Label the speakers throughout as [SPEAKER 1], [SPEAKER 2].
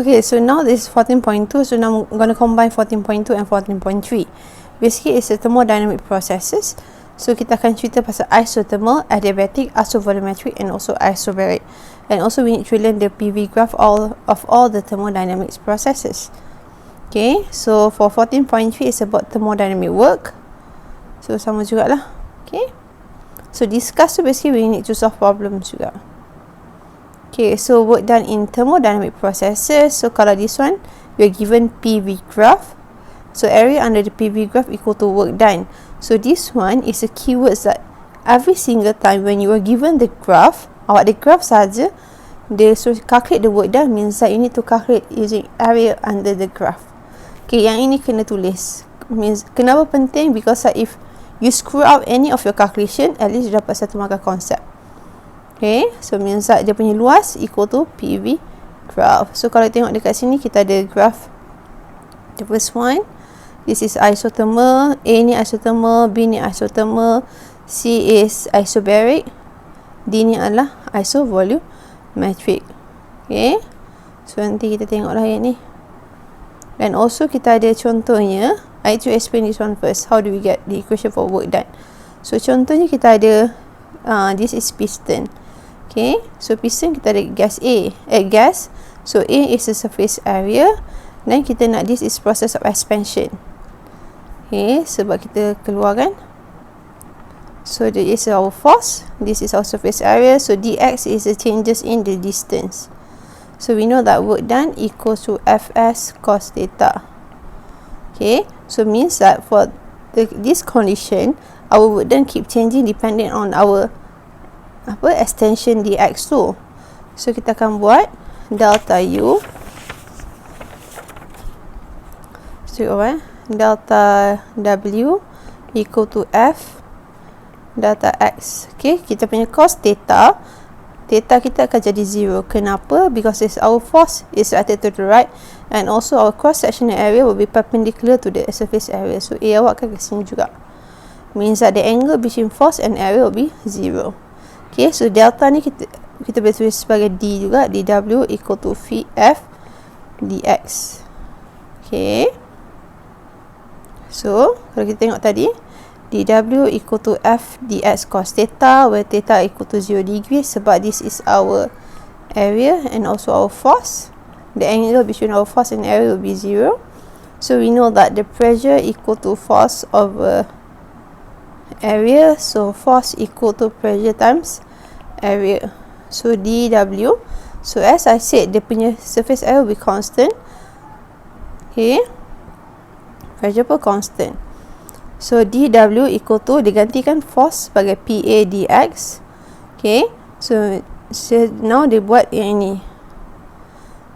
[SPEAKER 1] Okay, so now this is 14.2. So now I'm going to combine 14.2 and 14.3. Basically, it's a thermodynamic processes. So kita akan cerita pasal isothermal, adiabatic, isovolumetric, and also isobaric. And also we need to learn the PV graph of all the thermodynamics processes. Okay, so for 14.3 is about thermodynamic work. So sama jugalah. Okay, so discuss tu basically we need to solve problems juga. Okay, so work done in thermodynamic processes. So kalau this one, we are given PV graph. So area under the PV graph equal to work done. So this one is a keywords that every single time when you are given the graph, awak ada graph saja, they so calculate the work done means that you need to calculate using area under the graph. Okay, yang ini kena tulis. Means kenapa penting? Because if you screw up any of your calculation, at least you dapat satu markah konsep. Okay, so means that dia punya luas equal to PV graph. So kalau tengok dekat sini, kita ada graph. The first one, this is isothermal, A ni isothermal, B ni isothermal, C is isobaric, D ni adalah isovolumetric. Okay, so nanti kita tengoklah yang ni. And also kita ada contohnya. I need to explain this one first. How do we get the equation for work done? So contohnya kita ada this is piston. Okay, so piston kita ada gas gas. So A is the surface area. Dan kita nak this is process of expansion. Okay, sebab kita keluarkan. So this is our force. This is our surface area. So dx is the changes in the distance. So we know that work done equals to Fs cos theta. Okay, so means that for this condition, our work done keep changing depending on our extension dx tu. So kita akan buat delta u. So delta w equal to F delta x. Okay, kita punya cos theta. Theta kita akan jadi 0. Kenapa? Because it's our force is directed to the right, and also our cross sectional area will be perpendicular to the surface area. So A awak akan ke sini juga. Means that the angle between force and area will be 0. Okay, so delta ni kita boleh tulis sebagai D juga. dw equal to F dx. Okay, so kalau kita tengok tadi, dw equal to F dx cos theta, where theta equal to 0 degree, sebab this is our area and also our force. The angle between our force and area will be 0. So we know that the pressure equal to force over area. So force equal to pressure times area. So dw. So as I said, the punya surface area will be constant. Okay, pressure pun constant. So dw equal to, digantikan force sebagai PA dx. Okay, so now dia buat yang ini.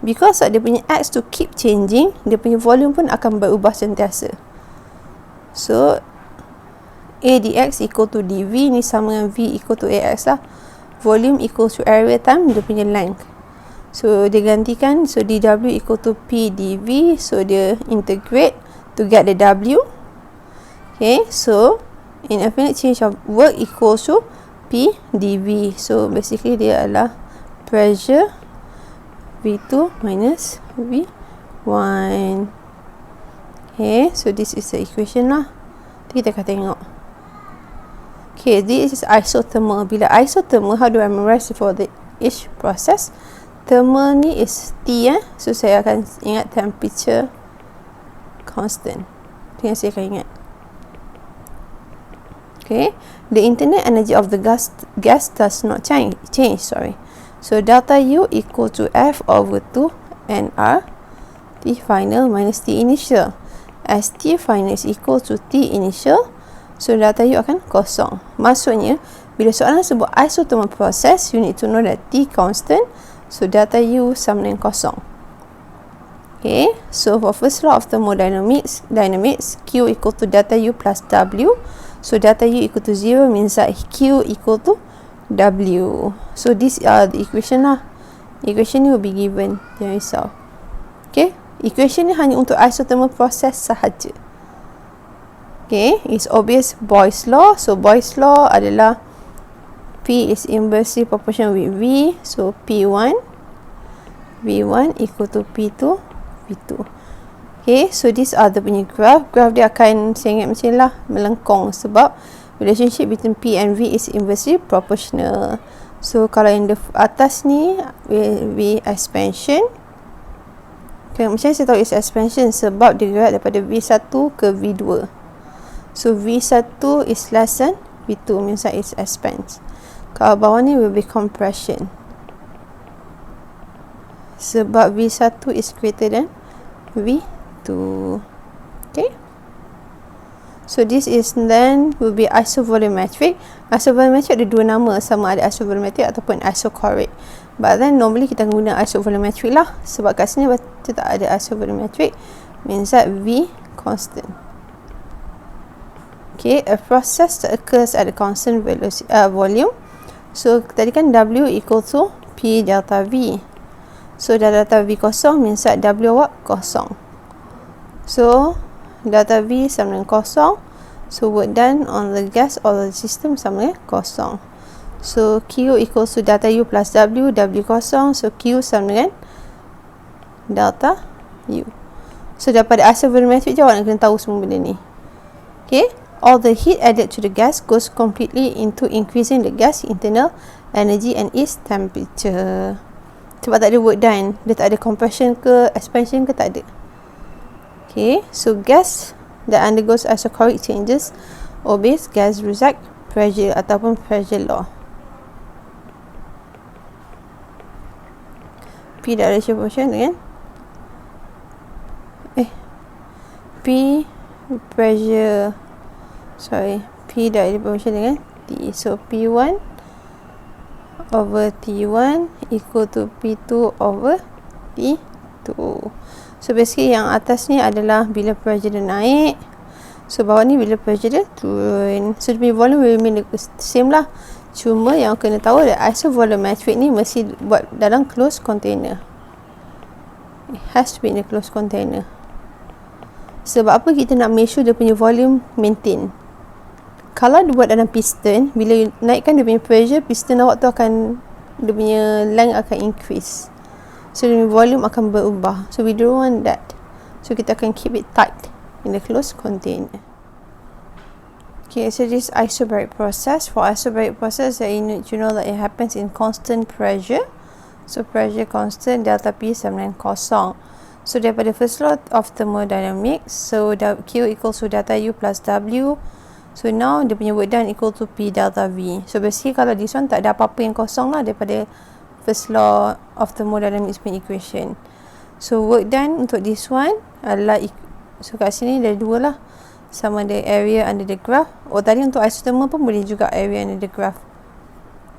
[SPEAKER 1] Because dia punya x to keep changing, dia punya volume pun akan berubah sentiasa. So A dx equal to dv, ni sama dengan V equal to AX lah. Volume equal to area time dia punya length. So dia gantikan, so dw equal to P dv. So dia integrate to get the W. Okay, so infinite change of work equals to P dv. So basically dia adalah pressure V2 minus V1. Okay, so this is the equation lah. Kita akan tengok. Okay, this is isothermal. Bila isothermal, how do I memorize for each process? Thermal ni is T So saya akan ingat temperature constant. Itu yang saya akan ingat. Okay, the internal energy of the gas does not change. So delta U equal to F over 2 NR T final minus T initial. As T final is equal to T initial, so delta U akan kosong. Maksudnya, bila soalan sebut isothermal process, you need to know that T constant, so delta U sama dengan kosong. Okay, so for first law of thermodynamics, Q equal to delta U plus W. So delta U equal to 0 means that Q equal to W. So this are the equation lah. Equation ni will be given. Jangan risau. Okay, equation ni hanya untuk isothermal process sahaja. Okay, it's obvious Boyle's law. So Boyle's law adalah P is inversely proportional with V. So P1 V1 equal to P2 V2. Okay, so these are the punya graph. Graph dia akan, saya ingat macam ni lah, melengkung sebab relationship between P and V is inversely proportional. So kalau yang the atas ni will be expansion. Okay, macam saya tahu is expansion sebab dia gerak daripada V1 ke V2. So V1 is less than V2, means that it's expands. Kalau bawah ni will be compression. Sebab V1 is greater than V2. Okay. So this is then will be isovolumetric. Isovolumetric ada dua nama, sama ada isovolumetric ataupun isochoric. But then normally kita guna isovolumetric lah, sebab kat sini baca tak ada isovolumetric, means that V constant. Okay, a process that occurs at a constant volume. So tadi kan W equal to P delta V. So delta V kosong means that W awak kosong. So delta V sama dengan kosong. So work done on the gas or the system sama dengan kosong. So Q equals to delta U plus W. W kosong. So Q sama dengan delta U. So daripada isovolumetric je awak nak kena tahu semua benda ni. Okay. All the heat added to the gas goes completely into increasing the gas internal energy and its temperature. Sebab tak ada work done. Dia tak ada compression ke expansion ke, tak ada. Okay, so gas that undergoes isochoric changes obeys gas reject pressure ataupun pressure law. P direct proportion dengan P pressure, P direct proportion dengan T. So P1 over T1 equal to P2 over T2. So basically yang atas ni adalah bila pressure dia naik, so bawah ni bila pressure dia turun. So the volume will remain the same lah. Cuma yang kena tahu adalah isovolumetric ni mesti buat dalam closed container. It has to be in a closed container. Sebab apa kita nak make sure dia punya volume maintain. Kalau dia buat dalam piston, bila naikkan dia punya pressure, piston awak tu akan, dia punya length akan increase. So the volume akan berubah. So we don't want that. So kita akan keep it tight in the closed container. Okay, so this isobaric process. For isobaric process, you need to know that it happens in constant pressure. So pressure constant, delta P sama dengan kosong. So daripada first law of thermodynamics, so Q equals to delta U plus W. So now dia punya work done equal to P delta V. So basically kalau this one tak ada apa-apa yang kosong lah daripada first law of thermodynamics punya equation. So work done untuk this one adalah, so kat sini ada dua lah, sama ada area under the graph. Tadi untuk isothermal pun boleh juga area under the graph.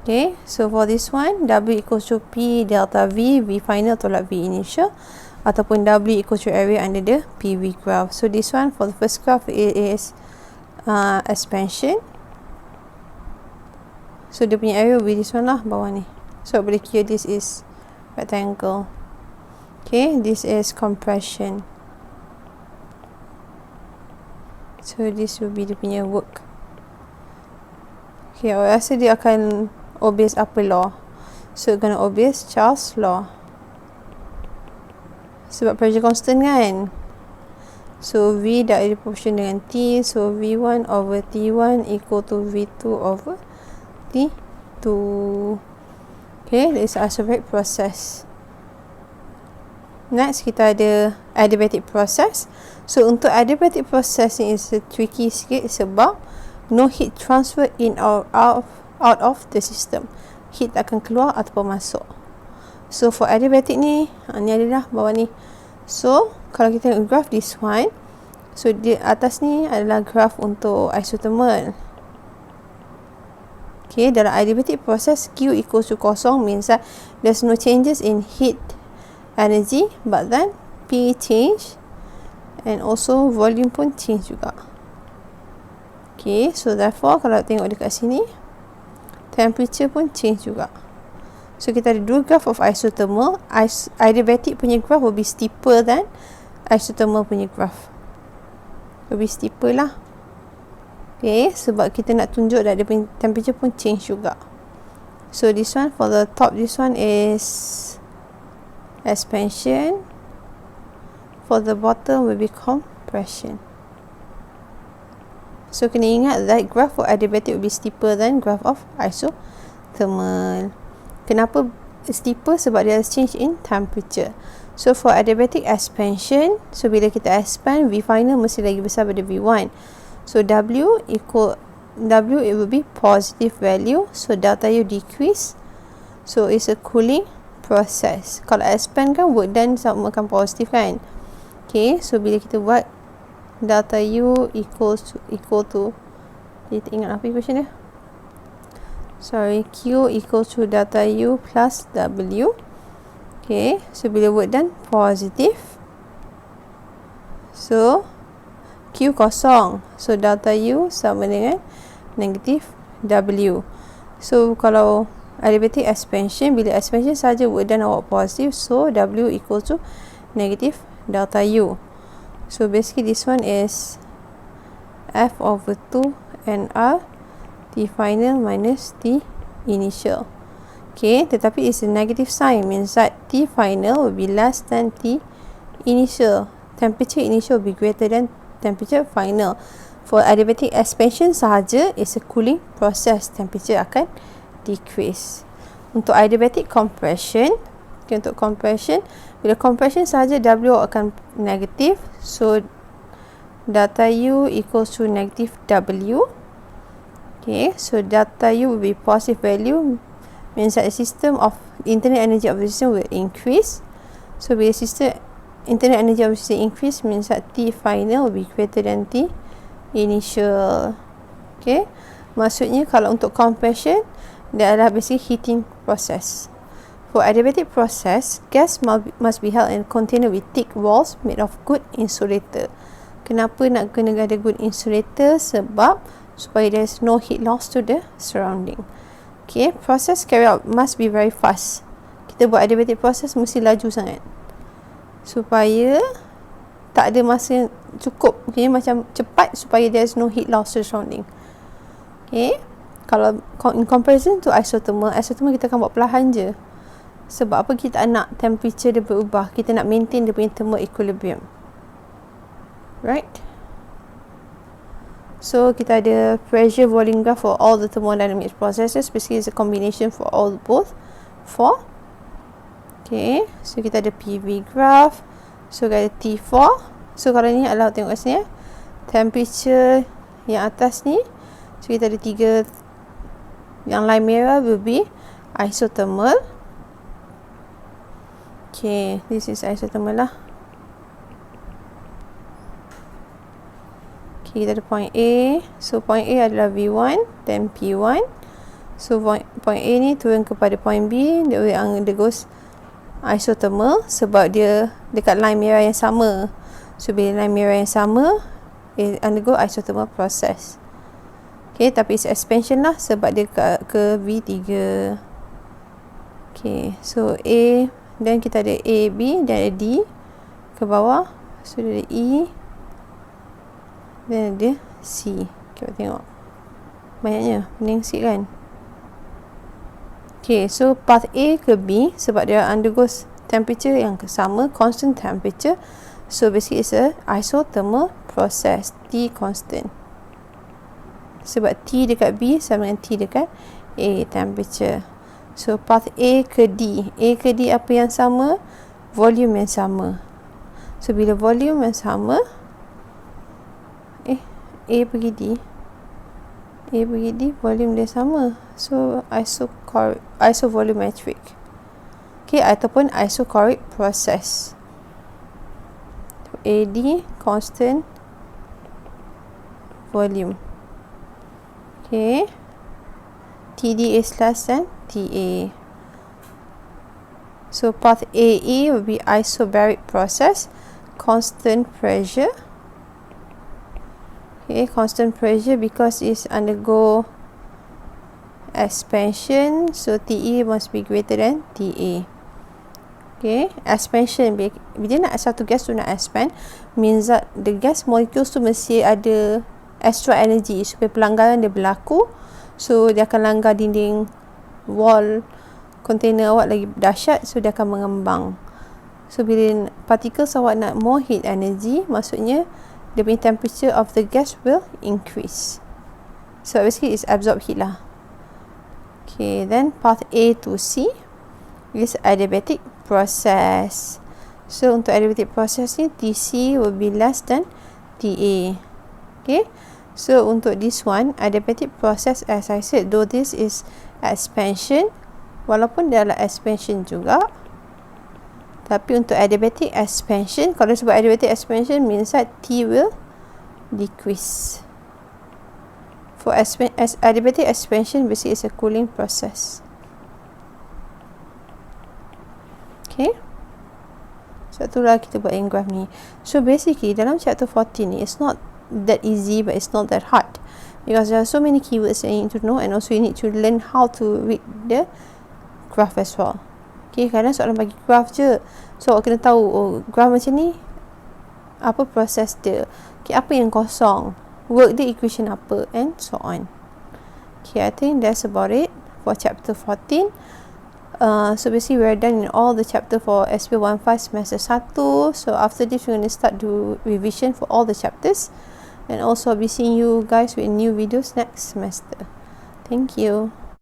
[SPEAKER 1] Okay, so for this one W equals to P delta V, V final tolak V initial, ataupun W equals to area under the PV graph. So this one for the first graph it is expansion. So dia punya area will be this one lah, bawah ni. So boleh kira this is rectangle. Okay, this is compression. So this will be dia punya work. Okay, awak rasa dia akan obeys apa law? So gonna obeys Charles law. Sebab pressure constant kan. So V direct proportion dengan T. So V1 over T1 equal to V2 over T2. Okay, this is Isobaric process. Next, kita ada adiabatic process. So, untuk adiabatic process ni is tricky sikit sebab no heat transfer in or out of the system. Heat akan keluar ataupun masuk. So, for adiabatic ni, ni adalah bawah ni. So, kalau kita tengok graph this one, so di atas ni adalah graph untuk isothermal. Okay, dalam adiabatic process, Q equals to kosong means that there's no changes in heat energy, but then P change and also volume pun change juga. Okay, so therefore kalau tengok dekat sini, temperature pun change juga. So kita ada dua graph of isothermal. Adiabatic punya graph will be steeper than isothermal punya graph. Will be steeper lah. Okay, sebab kita nak tunjuk that dia punya temperature pun change juga. So this one for the top, this one is expansion. For the bottom will be compression. So kena ingat that graph for adiabatic will be steeper than graph of isothermal. Kenapa steeper? Sebab dia has change in temperature. So for adiabatic expansion, so bila kita expand, V final mesti lagi besar pada V1. So W it will be positive value. So delta U decrease. So it's a cooling process. Kalau expand kan work done sama kan positif kan. Okay, so bila kita buat delta U equal to kita ingat apa equation dia? Sorry, Q equal to delta U plus W. Okay, so bila work done positive, so Q kosong, so delta U sama dengan negatif W. So kalau adiabatic expansion, bila expansion saja work done awak positif, so W equal to negative delta U. So basically this one is F over 2 NR T final minus T initial. Okay, tetapi it's a negative sign, means that T final will be less than T initial. Temperature initial will be greater than temperature final. For adiabatic expansion sahaja, it's a cooling process, temperature akan decrease. Untuk adiabatic compression, okay, untuk compression, bila compression sahaja W akan negatif, so delta U equals to negative W. Okay, so delta U will be positive value, means that the system of internal energy of the system will increase. So bila system internal energy of the system increase, means that T final will be greater than T initial. Okay, maksudnya kalau untuk compression, dia adalah basically heating process. For adiabatic process, gas must be held in a container with thick walls made of good insulator. Kenapa nak kena ada good insulator? Sebab supaya there is no heat loss to the surrounding. Okay, process carry out must be very fast. Kita buat adiabatic process mesti laju sangat, supaya tak ada masa yang cukup. Okay, macam cepat supaya there is no heat loss to the surrounding. Okay, kalau in comparison to isothermal kita akan buat perlahan je. Sebab apa? Kita nak temperature dia berubah, kita nak maintain dia punya thermal equilibrium, right? So kita ada pressure volume graph for all the thermodynamics processes. Basically it's a combination for all both for. Okay, so kita ada PV graph. So kita ada T4. So kalau ni adalah tengok kat sini temperature yang atas ni. So kita ada 3, yang line merah will be isothermal. Okay, this is isothermal lah. Okay, kita ada point A. So point A adalah V1 then P1. So point A ni turun kepada point B, dia will undergo isothermal sebab dia dekat line merah yang sama. So bila line merah yang sama, it undergo isothermal process. Okay, tapi it's expansion lah sebab dia ke V3. Okay, so A, dan kita ada A, B, dan ada D ke bawah. So dia ada E, dan ada C. Kita tengok banyaknya, pening sikit kan. Okay, so path A ke B, sebab dia undergoes temperature yang sama, constant temperature. So basically it's a isothermal process, T constant. Sebab T dekat B sama dengan T dekat A, temperature. So path A ke D. A ke D apa yang sama? Volume yang sama. So bila volume yang sama, A pergi D, A pergi D, volume dia sama. So isovolumetric. Okay, ataupun isochoric process. So, AD constant volume. Okay, TD is less than TA. So path AE will be isobaric process, constant pressure. Okay, constant pressure because it's undergo expansion, so TE must be greater than TA. Okay, expansion, bila nak satu gas tu nak expand, means that the gas molecules tu mesti ada extra energy supaya pelanggaran dia berlaku. So dia akan langgar dinding wall container awak lagi dahsyat, so dia akan mengembang. So bila particles awak nak more heat energy, maksudnya the temperature of the gas will increase. So basically it's absorb heat lah. Okay, then path A to C is adiabatic process. So untuk adiabatic process ni, TC will be less than TA. Okay, so untuk this one, adiabatic process, as I said, though this is expansion, walaupun dia adalah expansion juga, tapi untuk adiabatic expansion, kalau sebut adiabatic expansion means that T will decrease. For adiabatic expansion, basically is a cooling process. Okay, so itulah kita buat yang graph ni. So basically dalam chapter 14 ni, it's not that easy, but it's not that hard, because there are so many keywords that you need to know, and also you need to learn how to read the graph as well. Okay, kadang soalan bagi graph je, so awak kena tahu, oh, graph macam ni, apa proses dia, okay, apa yang kosong, work dia equation apa, and so on. Okay, I think that's about it for chapter 14. So basically we're done in all the chapter for SP15 semester 1. So after this we're going to start do revision for all the chapters, and also I'll be seeing you guys with new videos next semester. Thank you.